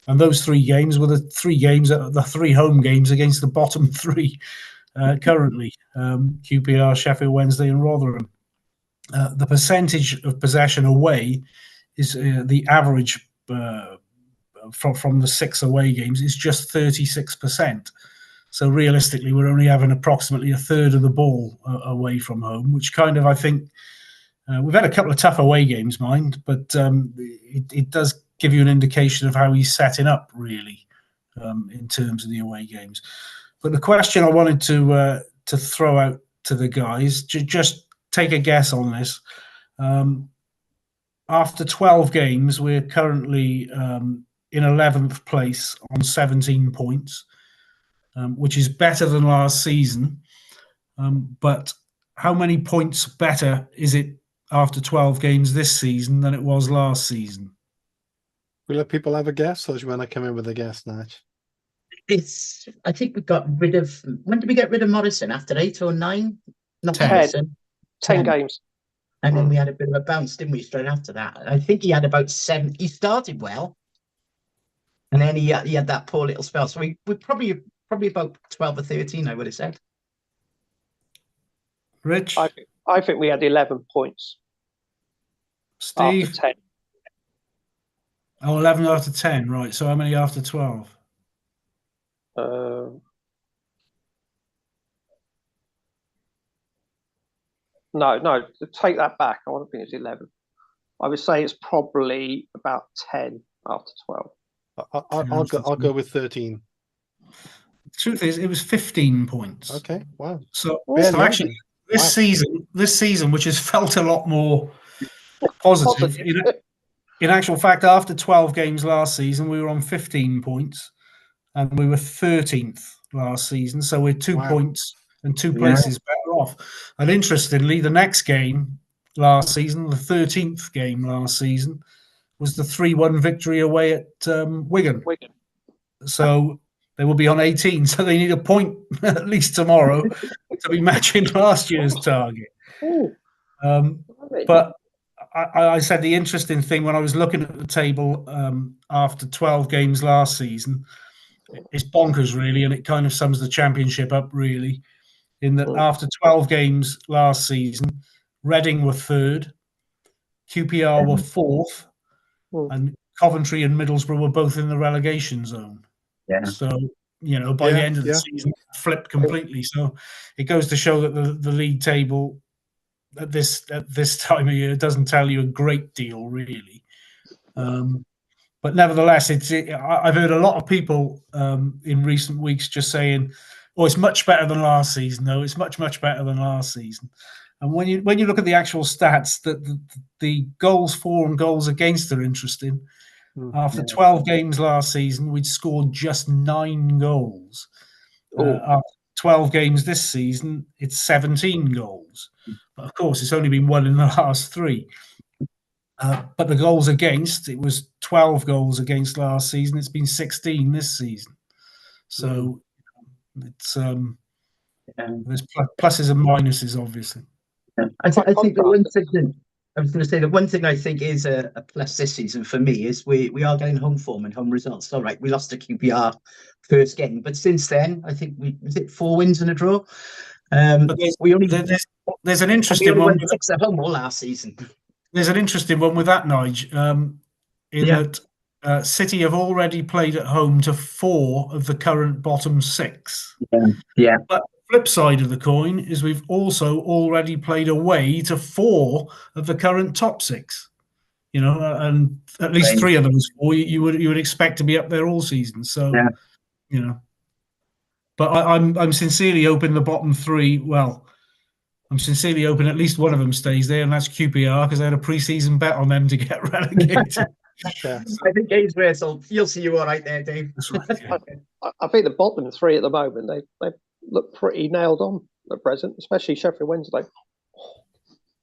And those 3 games were the 3 home games against the bottom 3 currently, QPR, Sheffield Wednesday and Rotherham. The percentage of possession away is the average from the 6 away games is just 36%. So realistically, we're only having approximately a third of the ball away from home, which kind of, I think, we've had a couple of tough away games, mind, but it does give you an indication of how he's setting up, really, in terms of the away games. But the question I wanted to throw out to the guys, just take a guess on this. After 12 games, we're currently in 11th place on 17 points, which is better than last season. But how many points better is it after 12 games this season than it was last season? We let people have a guess, or do you want to come in with a guess, Nige? I think we got rid of. When did we get rid of Morrison? After 8 or 9? Not 10. Morrison. 10 games. And then we had a bit of a bounce, didn't we, straight after that? I think he had about 7. He started well, and then he had that poor little spell. So we probably about 12 or 13, I would have said. Rich? I think we had 11 points. Steve? After 10. Oh, 11 after 10, right. So how many after 12? No, take that back. I want to think it's 11. I would say it's probably about 10 after 12. I'll go with 13. The truth is, it was 15 points. Okay, wow. So actually, this season, which has felt a lot more positive. In actual fact, after 12 games last season, we were on 15 points, and we were 13th last season. So we're 2 points and 2 places better off. And interestingly, the next game last season, the 13th game last season, was the 3-1 victory away at Wigan. So they will be on 18. So they need a point at least tomorrow to be matching last year's target. But I said the interesting thing when I was looking at the table after 12 games last season, it's bonkers, really, and it kind of sums the championship up, really, in that after 12 games last season, Reading were 3rd, QPR were 4th, and Coventry and Middlesbrough were both in the relegation zone. Yeah. So, by the end of the season, it flipped completely. So it goes to show that the league table at this time of year doesn't tell you a great deal, really. But nevertheless, I've heard a lot of people in recent weeks just saying, "Oh, it's much better than last season." No, it's much better than last season. And when you look at the actual stats, the goals for and goals against are interesting. After 12 games last season, we'd scored just 9 goals. After 12 games this season, it's 17 goals. But of course, it's only been won in the last 3. But the goals against, it was 12 goals against last season. It's been 16 this season. So it's there's pluses and minuses, obviously. I think the one thing I was going to say, the one thing I think is a plus this season for me is we are getting home form and home results. All right, we lost to QPR first game, but since then I think was it 4 wins and a draw. But there's an interesting one. 6 at home all last season. There's an interesting one with that, Nige, that City have already played at home to 4 of the current bottom 6. Yeah. But the flip side of the coin is we've also already played away to 4 of the current top 6. You know, and at least 3 of those 4 you would expect to be up there all season. So, you know, but I'm sincerely hoping the bottom 3. Well, I'm sincerely hoping at least one of them stays there, and that's QPR, because I had a pre-season bet on them to get relegated. I think you'll see you all right there, Dave. That's right. I think the bottom 3 at the moment, they look pretty nailed on at present, especially Sheffield Wednesday.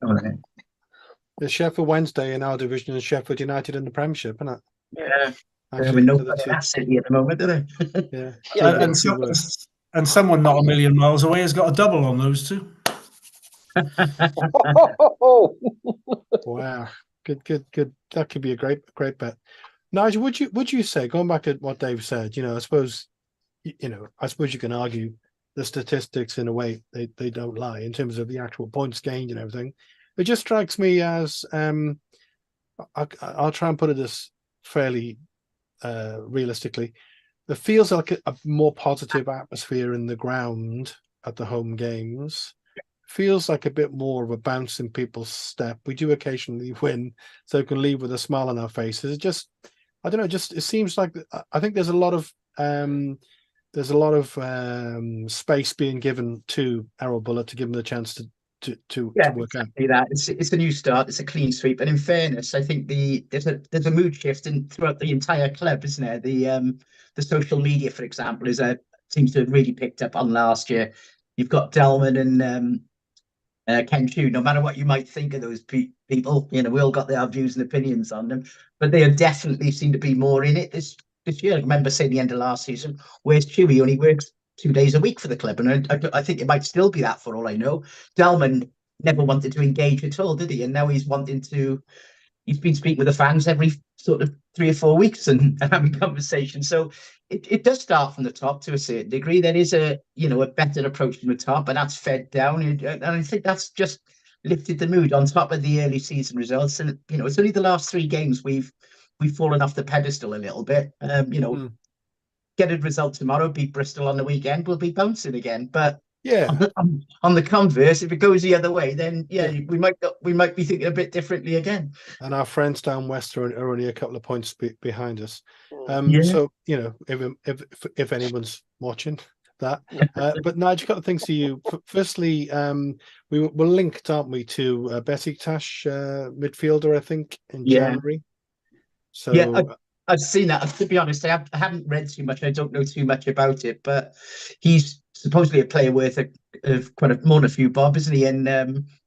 The Sheffield Wednesday in our division and Sheffield United in the Premiership, isn't it? Yeah. Actually, no City at the moment, do they? And someone not a million miles away has got a double on those 2. Wow, good. That could be a great bet. Nigel, would you say, going back to what Dave said, I suppose you can argue the statistics in a way they don't lie in terms of the actual points gained and everything. It just strikes me as I'll try and put it as fairly realistically. There feels like a more positive atmosphere in the ground at the home games. Feels like a bit more of a bounce in people's step. We do occasionally win, so we can leave with a smile on our faces. It just, I don't know, it seems like I think there's a lot of space being given to Errol Bullard to give him the chance to work out. That it's a new start. It's a clean sweep, and in fairness, I think there's a mood shift throughout the entire club, isn't there? The social media, for example, seems to have really picked up on last year. You've got Delman and Ken Chu. No matter what you might think of those people, we all got their views and opinions on them, but they definitely seem to be more in it this year. I remember saying the end of last season, where's Chu? He only works 2 days a week for the club, and I think it might still be that for all I know. Delman never wanted to engage at all, did he? And now he's been speaking with the fans every sort of 3 or 4 weeks and having conversations. So it does start from the top to a certain degree. There is a better approach from the top, and that's fed down. And I think that's just lifted the mood on top of the early season results. And it's only the last 3 games we've fallen off the pedestal a little bit. Get a result tomorrow, beat Bristol on the weekend, we'll be bouncing again. But on the converse, if it goes the other way, then we might be thinking a bit differently again. And our friends down west are only a couple of points behind us. So if anyone's watching that, but Nigel, a couple of things to you. Firstly, we're linked, aren't we, to Besiktas midfielder, I think, in January. So I've seen that. To be honest, I haven't read too much. I don't know too much about it, but he's supposedly a player worth of quite more than a few bob, isn't he? And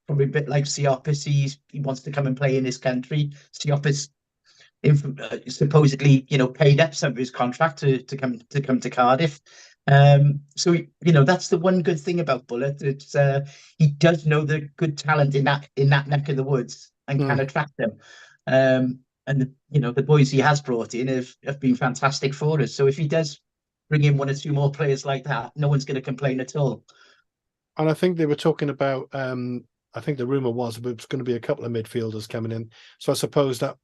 probably a bit like Siopis, he wants to come and play in his country. Siopis supposedly, paid up some of his contract to come to Cardiff. So that's the one good thing about Bullard. It's he does know the good talent in that neck of the woods and can attract them. And the boys he has brought in have been fantastic for us. So if he does bring in 1 or 2 more players like that, no one's going to complain at all. And I think they were talking about, I think the rumour was it was going to be a couple of midfielders coming in. So I suppose that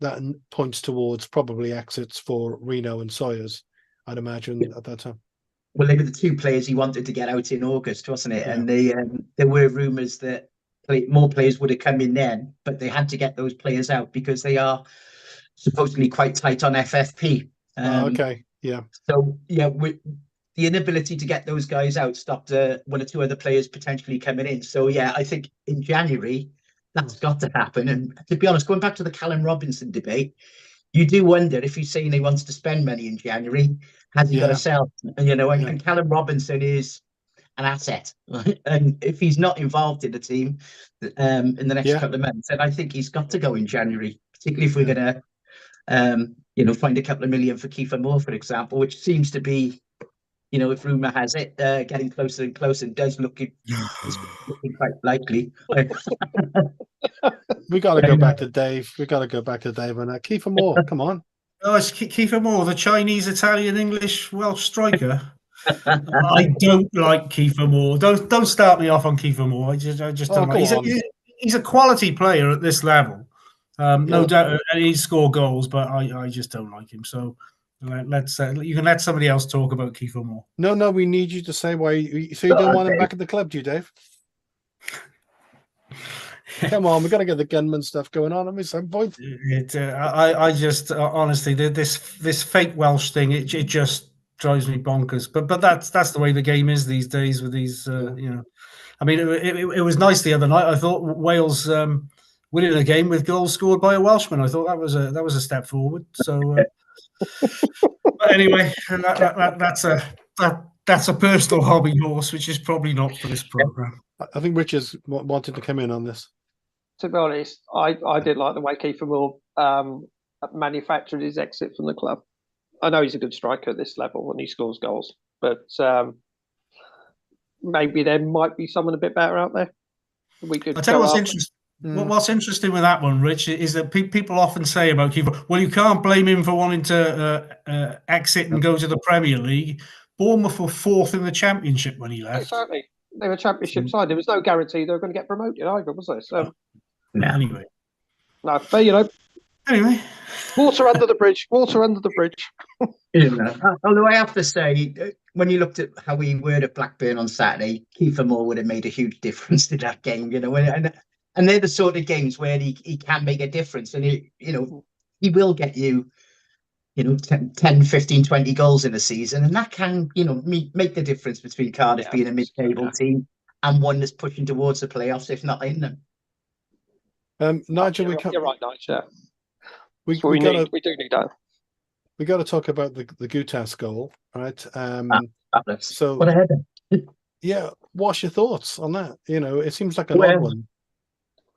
points towards probably exits for Reno and Sawyers, I'd imagine, at that time. Well, they were the 2 players he wanted to get out in August, wasn't it? Yeah. And there were rumours that more players would have come in then, but they had to get those players out because they are supposedly quite tight on FFP. Okay, yeah. So the inability to get those guys out stopped one or two other players potentially coming in. So yeah, I think in January that's got to happen. And to be honest, going back to the Callum Robinson debate, you do wonder if he's saying he wants to spend money in January, has he got to sell? And, and Callum Robinson is an asset, and if he's not involved in the team in the next couple of months, then I think he's got to go in January, particularly if we're going to find a couple of million for Kiefer Moore, for example, which seems to be, if rumour has it, getting closer and closer, and does look looking quite likely. We got to go back to Dave. We got to go back to Dave on that. Kiefer Moore, come on. Oh, it's Kiefer Moore, the Chinese, Italian, English Welsh striker. I don't like Kiefer Moore. Don't start me off on Kiefer Moore. I just don't like. He's a quality player at this level, no doubt, and he score goals, but I just don't like him. So let's you can let somebody else talk about Kiefer Moore. No, we need you to say why. So you don't want him back at the club, do you, Dave? Come on, we got to get the gunman stuff going on at some point. I just honestly, this fake Welsh thing, it just drives me bonkers. But that's the way the game is these days with these. I mean, it was nice the other night. I thought Wales winning a game with goals scored by a Welshman. I thought that was a step forward. So, but anyway, that's a personal hobby horse, which is probably not for this program. I think Richard's wanted to come in on this. To be honest, I did like the way Kiefer Moore manufactured his exit from the club. I know he's a good striker at this level when he scores goals, but maybe there might be someone a bit better out there. We could. I tell you what's interesting. What's interesting with that one, Rich, is that people often say about Kiefer, well, you can't blame him for wanting to exit and go to the Premier League. Bournemouth were fourth in the Championship when he left. Exactly. They were a Championship side. There was no guarantee they were going to get promoted either, was there? So, anyway. No, but Anyway. Water under the bridge. Water under the bridge. Although I have to say, when you looked at how we were at Blackburn on Saturday, Kiefer Moore would have made a huge difference to that game, and they're the sort of games where he can make a difference, and he will get you 10, 15, 20 goals in a season, and that can make the difference between Cardiff being a mid-table team and one that's pushing towards the playoffs, if not in them. Nigel, you're right, Nigel. We do need that. We got to talk about the Gutas goal, right? So what a header! Yeah, what's your thoughts on that? It seems like an odd one.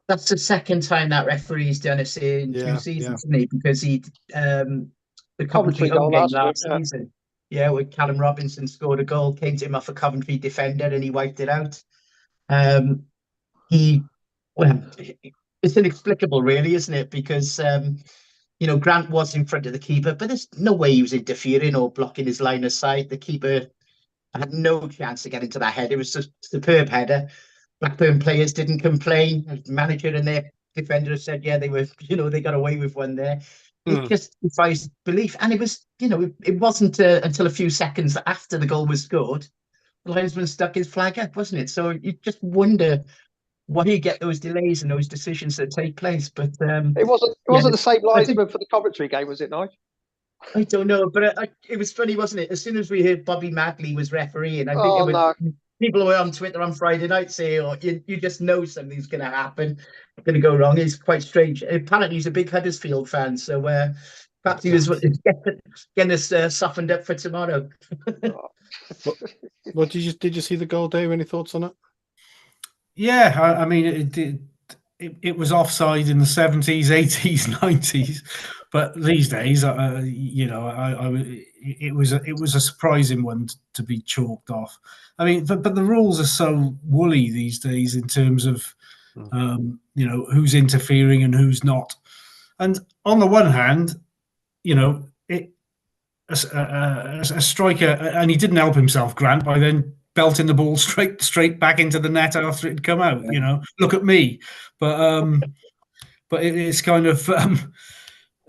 That's the second time that referee's done it in 2 seasons, isn't he? Because he the Coventry home game last season, where Callum Robinson scored a goal, came to him off a Coventry defender, and he wiped it out. It's inexplicable, really, isn't it? Because Grant was in front of the keeper, but there's no way he was interfering or blocking his line of sight. The keeper had no chance to get into that header. It was a superb header. Blackburn players didn't complain. The manager and their defender said, they were, they got away with one there. It just defies belief. And it was, it wasn't until a few seconds after the goal was scored, the linesman stuck his flag up, wasn't it? So you just wonder why you get those delays and those decisions that take place. But it wasn't the same linesman for the Coventry game, was it, Nigel? I don't know, but it was funny, wasn't it? As soon as we heard Bobby Madley was refereeing, I think people were on Twitter on Friday night saying, you just know something's going to happen, going to go wrong. It's quite strange. Apparently, he's a big Huddersfield fan, so perhaps he was getting us softened up for tomorrow. What did you see the goal, Dave? Any thoughts on it? Yeah, I mean, it was offside in the 70s, 80s, 90s, but these days, it was a surprising one to be chalked off. I mean, but the rules are so woolly these days in terms of who's interfering and who's not. And on the one hand, a striker, and he didn't help himself, Grant, by then belting the ball straight back into the net after it had come out. Look at me. But it's kind of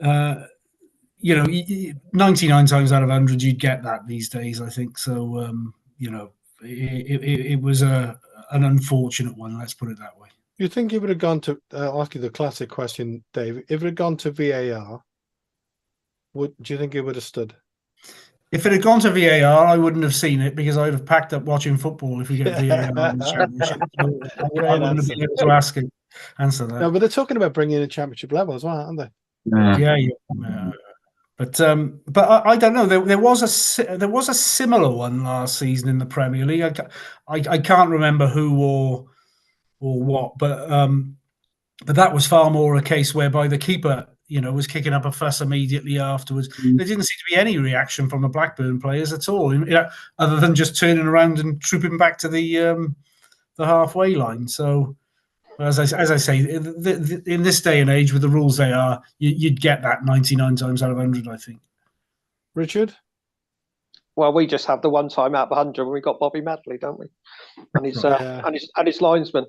99 times out of 100 you'd get that these days, I think. So it was an unfortunate one, let's put it that way. You think it would have gone to ask you the classic question, Dave, if it had gone to VAR, do you think it would have stood? If it had gone to VAR, I wouldn't have seen it because I'd have packed up watching football if we get VAR in the Championship. So I wouldn't have been able to answer that. No, but they're talking about bringing in Championship level as well, aren't they? Yeah. But I don't know. There was a similar one last season in the Premier League. I can't remember who or what, but that was far more a case whereby the keeper, was kicking up a fuss immediately afterwards. There didn't seem to be any reaction from the Blackburn players at all, other than just turning around and trooping back to the halfway line. So, as I say, in this day and age, with the rules they are, you'd get that 99 times out of 100, I think. Richard? Well, we just have the one time out of 100 when we got Bobby Madley, don't we? And his and his linesman.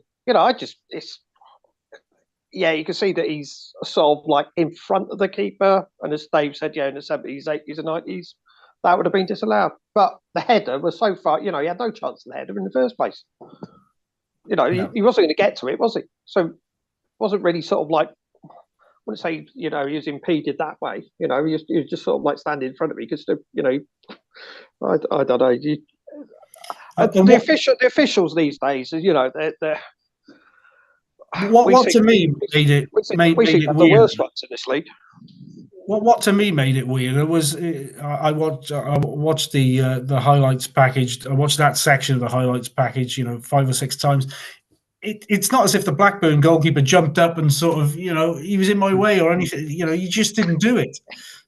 You can see that he's sort of like in front of the keeper. And as Dave said, in the 70s, 80s, and 90s, that would have been disallowed. But the header was so far, he had no chance of the header in the first place. He wasn't going to get to it, was he? So it wasn't really sort of like, I wouldn't say, he was impeded that way. He was just sort of like standing in front of me because, I don't know. The officials these days, they're what to me made it weird. The worst ones in this league. What to me made it weird was I watched the highlights package. I watched that section of the highlights package, 5 or 6 times. It's not as if the Blackburn goalkeeper jumped up and sort of, he was in my way or anything. He just didn't do it.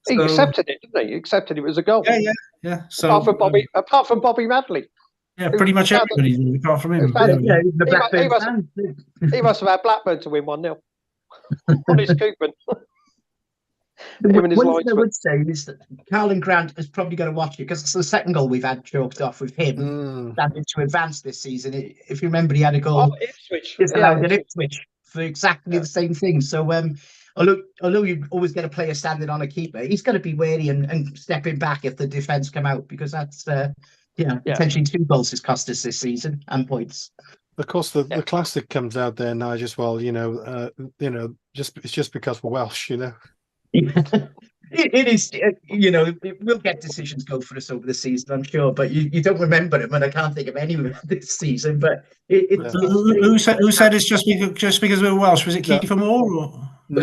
He accepted it, didn't he? He accepted it was a goal. Yeah. So apart from Bobby Madley. Yeah, pretty much everybody did, apart from him. He must have had Blackburn to win 1-0 on his Koopman. One thing I would say is that Carlin Grant is probably going to watch it because it's the second goal we've had chalked off with him standing to advance this season. If you remember, he had a goal disallowed at Ipswich for exactly the same thing. So although you always get a player standing on a keeper, he's going to be wary and stepping back if the defence come out, because that's potentially 2 goals has cost us this season and points. Of course, the classic comes out there, Nigel, as well. It's just because we're Welsh, It is, we'll get decisions go for us over the season, I'm sure, but you don't remember them, and I can't think of any this season. But who said it's just because we're Welsh? Was it Kiefer Moore? Or? No.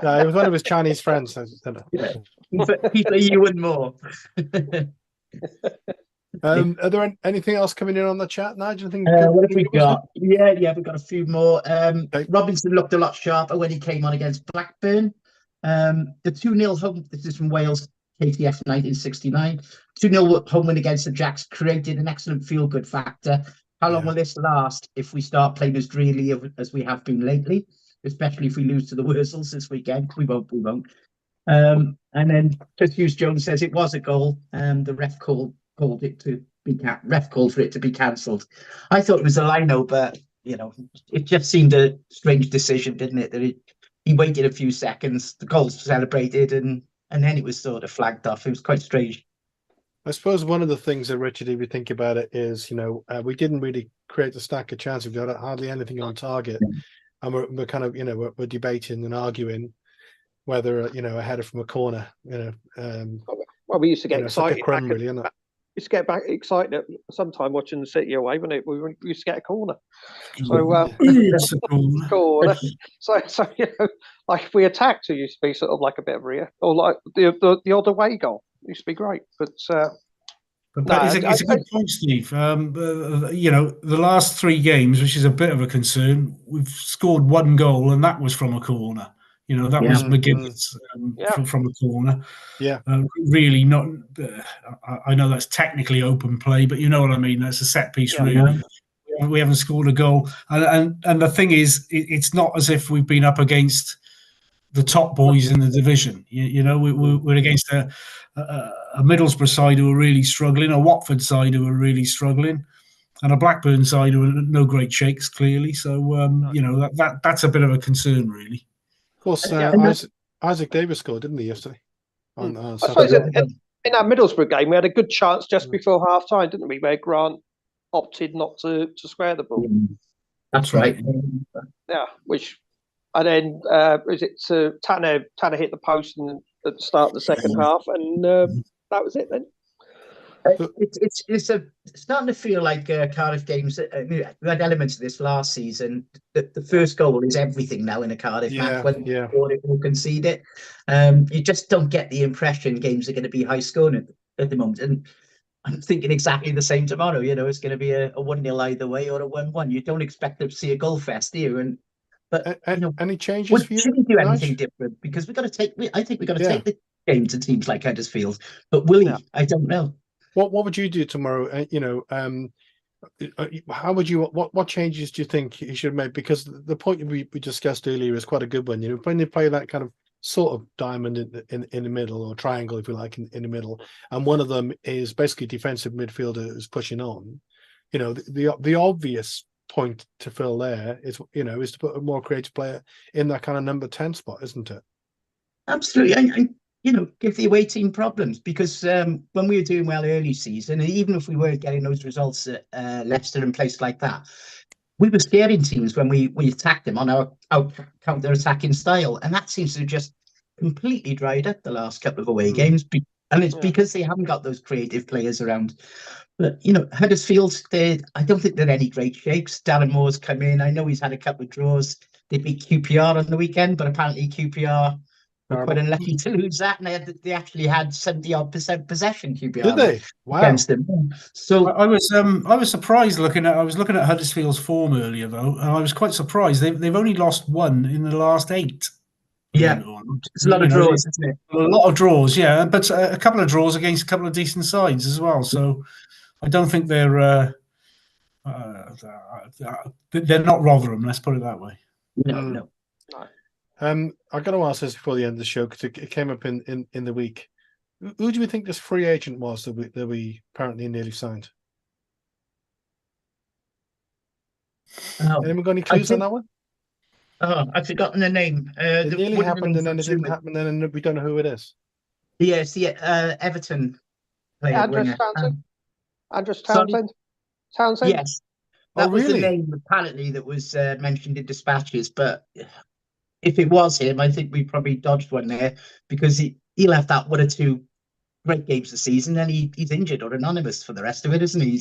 No, it was one of his Chinese friends. People you and more. Are there anything else coming in on the chat, Nigel? What have we got? Yeah, we've got a few more. Robinson looked a lot sharper when he came on against Blackburn. The 2-0 home, this is from Wales, KTF 1969. 2-0 home win against the Jacks created an excellent feel-good factor. How long will this last if we start playing as drearily as we have been lately? Especially if we lose to the Wurzels this weekend. We won't. And then Chris Hughes-Jones says it was a goal. The ref called it to be called for it to be cancelled. I thought it was a lino, but it just seemed a strange decision, didn't it? That he waited a few seconds, the goals celebrated, and then it was sort of flagged off. It was quite strange. I suppose one of the things that, Richard, if you think about it, is we didn't really create the stack of chances. We've got hardly anything on target, and we're kind of we're debating and arguing whether a header from a corner. Well, we used to get excited. Like a crumb, really, isn't it? We used to get back excited sometime watching the City away, when we used to get a corner. So corner. So like if we attacked, it used to be sort of like a bit of or like the odd away goal. It used to be great, but it's a good point, Steve. The last 3 games, which is a bit of a concern, we've scored 1 goal, and that was from a corner. That was McGinnis from a corner. Yeah. Really not. I know that's technically open play, but you know what I mean. That's a set piece, really. We haven't scored a goal, and the thing is, it's not as if we've been up against the top boys in the division. We're against a Middlesbrough side who are really struggling, a Watford side who are really struggling, and a Blackburn side who are no great shakes, clearly. So that's a bit of a concern, really. Of course, Isaac Davies scored, didn't he, yesterday? I suppose in that Middlesbrough game, we had a good chance just before half-time, didn't we, where Grant opted not to square the ball. That's right. Yeah, and then Tanner hit the post, and at the start of the second half, and that was it then. It's starting to feel like Cardiff games. We had elements of this last season. The first goal is everything now in a Cardiff match. When you score it or concede it, you just don't get the impression games are going to be high scoring at the moment. And I'm thinking exactly the same tomorrow. You know, it's going to be a 1-0 either way or a 1-1. You don't expect to see a goal fest here. But you know, any changes for you? Should we do anything different? Because we've got to take. I think we've got to take the game to teams like Huddersfield. But will he? I don't know. What would you do tomorrow? How would you? What changes do you think he should make? Because the point we discussed earlier is quite a good one. You know, when they play that kind of sort of diamond in the middle, or triangle, if you like, in the middle, and one of them is basically defensive midfielder who's pushing on. You know, the obvious point to fill there is to put a more creative player in that kind of number 10 spot, isn't it? Absolutely. And give the away team problems, because when we were doing well early season, and even if we weren't getting those results at Leicester and places like that, we were scaring teams when we attacked them on our counter-attacking style. And that seems to have just completely dried up the last couple of away games. And it's because they haven't got those creative players around. But, Huddersfield, I don't think they're any great shakes. Darren Moore's come in. I know he's had a couple of draws. They beat QPR on the weekend, but apparently QPR were quite unlucky to lose that. And they actually had 70-odd% possession, QPR. Did they? Wow. Against them. So I was surprised I was looking at Huddersfield's form earlier, though, and I was quite surprised. They've only lost 1 in the last 8. Yeah, it's a lot of draws, isn't it? A lot of draws, yeah, but a couple of draws against a couple of decent sides as well. So I don't think they're not Rotherham. Let's put it that way. No. I got to ask this before the end of the show, because it came up in the week. Who do we think this free agent was that we apparently nearly signed? Anyone got any clues on that one? Oh, I've forgotten the name. It nearly happened, and then it didn't happen, and then we don't know who it is. Yes, Everton player. Andres Townsend. Townsend. Yes, that was the name apparently that was mentioned in dispatches. But if it was him, I think we probably dodged one there, because he'll have that 1 or 2 great games this season, and he's injured or anonymous for the rest of it, isn't he?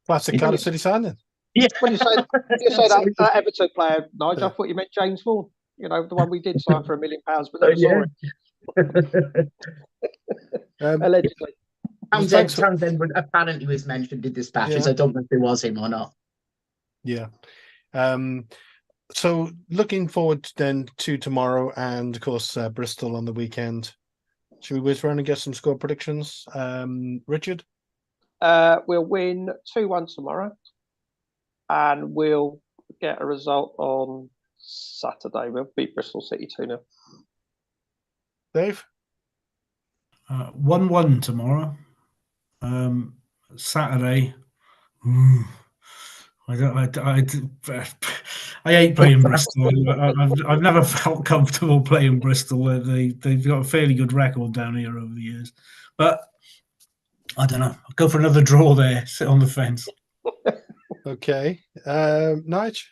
Classic Cardiff City signing. Yeah. When you say that Everton player, Nigel, I thought you meant James Vaughan. The one we did sign for £1 million, but never saw it. Allegedly. Townsend apparently was mentioned in dispatches. Yeah. I don't know if it was him or not. Yeah. So looking forward then to tomorrow, and of course Bristol on the weekend. Should we whiz around and get some score predictions? Richard? We'll win 2-1 tomorrow, and we'll get a result on Saturday. We'll beat Bristol City 2-0. Dave? 1-1 tomorrow. Saturday. I hate playing Bristol. I've never felt comfortable playing Bristol. They've got a fairly good record down here over the years, but I don't know. I'll go for another draw there. Sit on the fence. Okay, Nige?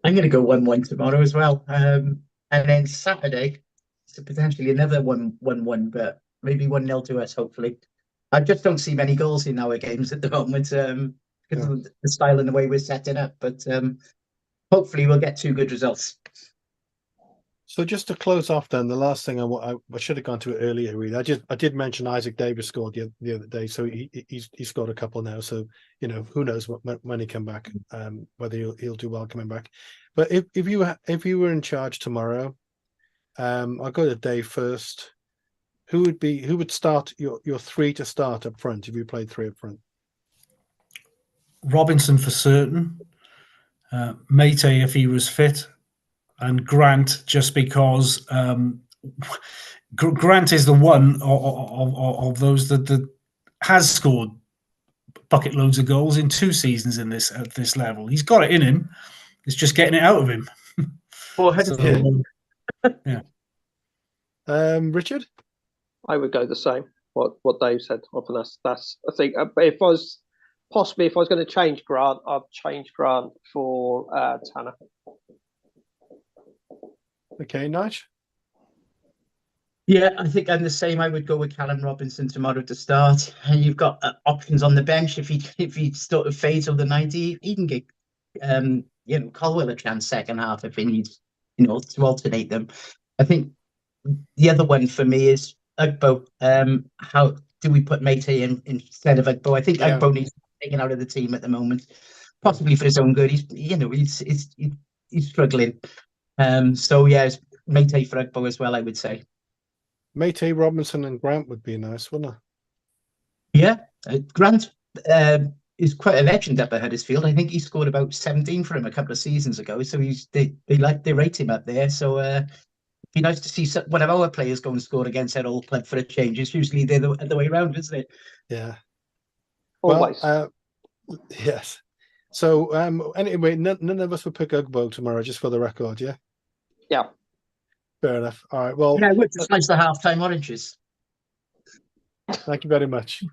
I'm going to go 1-1 tomorrow as well, and then Saturday, so potentially another 1-1, but maybe 1-0 to us. Hopefully, I just don't see many goals in our games at the moment. Because of the style and the way we're setting up, but hopefully we'll get 2 good results. So just to close off, then the last thing I should have gone to it earlier. Really, I did mention Isaac Davies scored the other day, so he's scored a couple now. So who knows when he come back, whether he'll do well coming back. But if you were in charge tomorrow, I'll go to Dave first. Who would start your 3 to start up front if you played 3 up front? Robinson for certain, Mate if he was fit, and Grant just because Grant is the one of those that has scored bucket loads of goals in 2 seasons at this level. He's got it in him. It's just getting it out of him. Yeah. Richard? I would go the same. What Dave said. Often that's I think if I was going to change Grant, I'd change Grant for Tanner. Okay, Nige? Yeah, I think I'm the same. I would go with Callum Robinson tomorrow to start. And you've got options on the bench if he sort of fades over the 90. He can get Colwell a chance second half if he needs to alternate them. I think the other one for me is Ugbo. How do we put Mate in instead of Ugbo? I think Yeah. Ugbo needs to be taken out of the team at the moment, possibly for his own good. He's struggling. So yeah, it's Mate for Ugbo as well, I would say. Mate, Robinson and Grant would be nice, wouldn't it? Yeah, Grant is quite a legend up at Huddersfield. I think he scored about 17 for him a couple of seasons ago. So they rate him up there. So it'd be nice to see one of our players go and score against their old club for a change. It's usually the other way around, isn't it? Yeah. Always. Well, yes. So anyway, none of us will pick Ugbo tomorrow, just for the record. Yeah. Yeah. Fair enough. All right. Well, Yeah, I would just nice the half-time oranges. thank you very much.